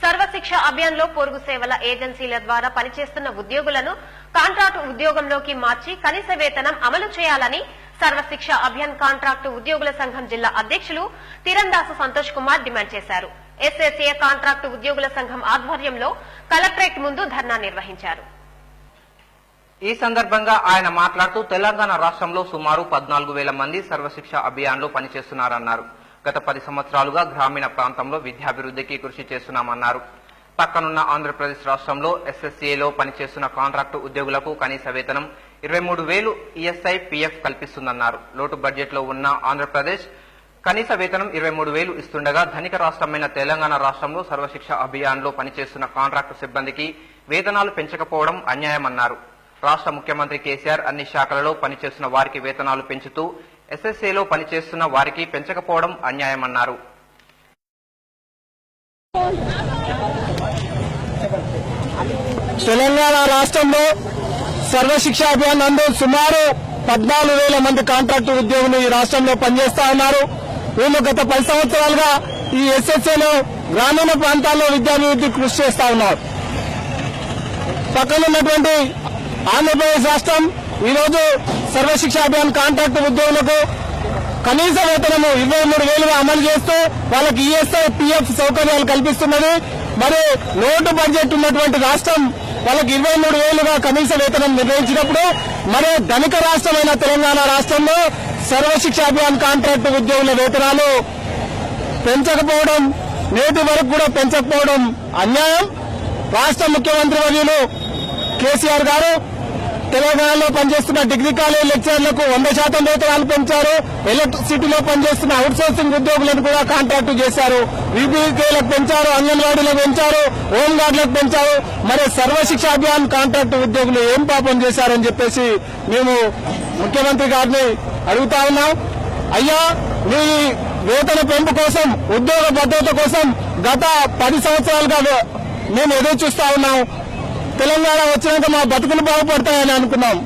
సర్వశిక్ష అభియాన్ లో పొరుగు సేవల ఏజెన్సీల ద్వారా పనిచేస్తున్న ఉద్యోగులను కాంట్రాక్టు ఉద్యోగంలోకి మార్చి కనీస వేతనం అమలు చేయాలని సర్వశిక్ష అభియాన్ కాంట్రాక్టు ఉద్యోగుల సంఘం జిల్లా అధ్యక్షులు తిరందాసు సంతోష్ కుమార్ డిమాండ్ చేశారు. ఎస్ఎస్ఏ కాంట్రాక్టు ఉద్యోగుల సంఘం ఆధ్వర్యంలో కలెక్టరేట్ ముందు ధర్నా నిర్వహించారు. ఈ సందర్భంగా ఆయన మాట్లాడుతూ తెలంగాణ రాష్ట్రంలో సుమారు 14,000 మంది సర్వశిక్ష అభియాన్ లో పనిచేస్తున్నారన్నారు. గత 10 సంవత్సరాలుగా గ్రామీణ ప్రాంతంలో విద్యాభివృద్ధికి కృషి చేస్తున్నామన్నారు. పక్కనున్న ఆంధ్రప్రదేశ్ రాష్ట్రంలో ఎస్ఎస్సీలో పనిచేస్తున్న కాంట్రాక్టు ఉద్యోగులకు కనీస వేతనం 23,000 ఈఎస్ఐ పీఎఫ్ కల్పిస్తుందన్నారు. లోటు బడ్జెట్ లో ఉన్న ఆంధ్రప్రదేశ్ కనీస వేతనం 23,000 ఇస్తుండగా ధనిక రాష్ట్రమైన తెలంగాణ రాష్ట్రంలో సర్వశిక్ష అభియాన్ లో పనిచేస్తున్న కాంట్రాక్టు సిబ్బందికి వేతనాలు పెంచకపోవడం అన్యాయమన్నారు. రాష్ట్ర ముఖ్యమంత్రి కేసీఆర్ అన్ని శాఖలలో పనిచేస్తున్న వారికి వేతనాలు పెంచుతూ ఎస్ఎస్ఏలో పనిచేస్తున్న వారికి పెంచకపోవడం అన్యాయమన్నారు. తెలంగాణ రాష్ట్రంలో సర్వశిక్ష అభియాన్ నందు సుమారు 14,000 మంది కాంట్రాక్టు ఉద్యోగులు ఈ రాష్ట్రంలో పనిచేస్తా ఉన్నారు. వీళ్ళు గత 10 సంవత్సరాలుగా ఈ ఎస్ఎస్ఏలో గ్రామీణ ప్రాంతాల్లో విద్యాభివృద్ధి కృషి చేస్తా ఉన్నారు. పక్కనున్నటువంటి ఆంధ్రప్రదేశ్ రాష్ట్రం ఈరోజు సర్వశిక్ష అభియాన్ కాంట్రాక్టు ఉద్యోగులకు కనీస వేతనము 23,000గా అమలు చేస్తూ వాళ్ళకి ఈఎస్ఐ పీఎఫ్ సౌకర్యాలు కల్పిస్తున్నది. మరి లోటు బడ్జెట్ ఉన్నటువంటి రాష్ట్రం వాళ్ళకి 23,000గా కనీస వేతనం నిర్ణయించినప్పుడు మరి ధనిక రాష్ట్రమైన తెలంగాణ రాష్ట్రంలో సర్వశిక్ష అభియాన్ కాంట్రాక్టు ఉద్యోగుల వేతనాలు పెంచకపోవడం, నేటి వరకు కూడా పెంచకపోవడం అన్యాయం. రాష్ట్ర ముఖ్యమంత్రి వర్యులు కేసీఆర్ గారు తెలంగాణలో పనిచేస్తున్న డిగ్రీ కాలేజ్ లెక్చరర్లకు 100% వేతనాలు పెంచారు. ఎలక్ట్రిసిటీలో పనిచేస్తున్న అవుట్ సోర్సింగ్ ఉద్యోగులను కూడా కాంట్రాక్టు చేశారు. వీపీకేలకు పెంచారు, అంగన్వాడీలకు పెంచారు, హోంగార్డులకు పెంచారు. మరి సర్వశిక్ష అభియాన్ కాంట్రాక్టు ఉద్యోగులు ఏం పాపం చేశారని చెప్పేసి మేము ముఖ్యమంత్రి గారిని అడుగుతా ఉన్నాం. అయ్యా, మీ వేతన పెంపు కోసం, ఉద్యోగ భద్రత కోసం గత 10 సంవత్సరాలుగా మేము ఎదురు చూస్తా ఉన్నాం. తెలంగాణ వచ్చినాక మా బతుకులు బాగుపడతాయని అనుకున్నాం.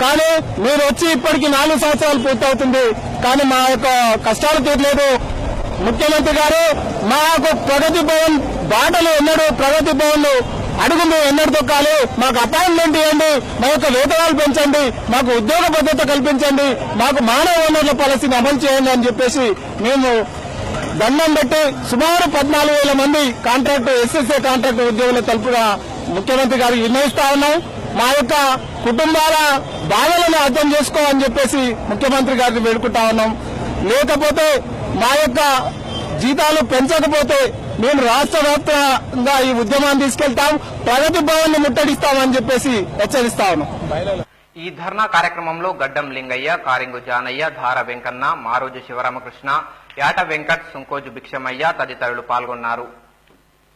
కానీ మీరు వచ్చి ఇప్పటికి 4 సంవత్సరాలు పూర్తవుతుంది. కానీ మా యొక్క కష్టాలు తీరలేదు. ముఖ్యమంత్రి గారు మాకు ప్రగతి భవన్ బాటలు ఎన్నడూ, ప్రగతి భవన్ అడుగులు ఎన్నడూ తొక్కాలి, మాకు అపాయింట్మెంట్ ఇవ్వండి, మా యొక్క వేతనాలు పెంచండి, మాకు ఉద్యోగ భద్రత కల్పించండి, మాకు మానవ వనరుల పాలసీని అమలు చేయండి అని చెప్పేసి మేము దండం పెట్టి సుమారు 14,000 మంది కాంట్రాక్టు ఎస్ఎస్ఏ కాంట్రాక్టు ఉద్యోగుల తరపున ముఖ్యమంత్రి గారు నిర్ణయిస్తా ఉన్నాం. మా యొక్క కుటుంబాల బాధలను అర్థం చేసుకోవాలని చెప్పేసి ముఖ్యమంత్రి గారిని వేడుకుంటా ఉన్నాం. లేకపోతే మా యొక్క జీతాలు పెంచకపోతే మేము రాష్ట్ర వ్యాప్తంగా ఈ ఉద్యమాన్ని తీసుకెళ్తాం, ప్రగతి భవన్ ని ముట్టడిస్తామని చెప్పేసి హెచ్చరిస్తా ఉన్నాం. ఈ ధర్నా కార్యక్రమంలో గడ్డం లింగయ్య, కారింగు జానయ్య, ధార వెంకన్న, మారోజు శివరామకృష్ణ, యాట వెంకట్, సుంకోజు భిక్షమయ్య తదితరులు పాల్గొన్నారు.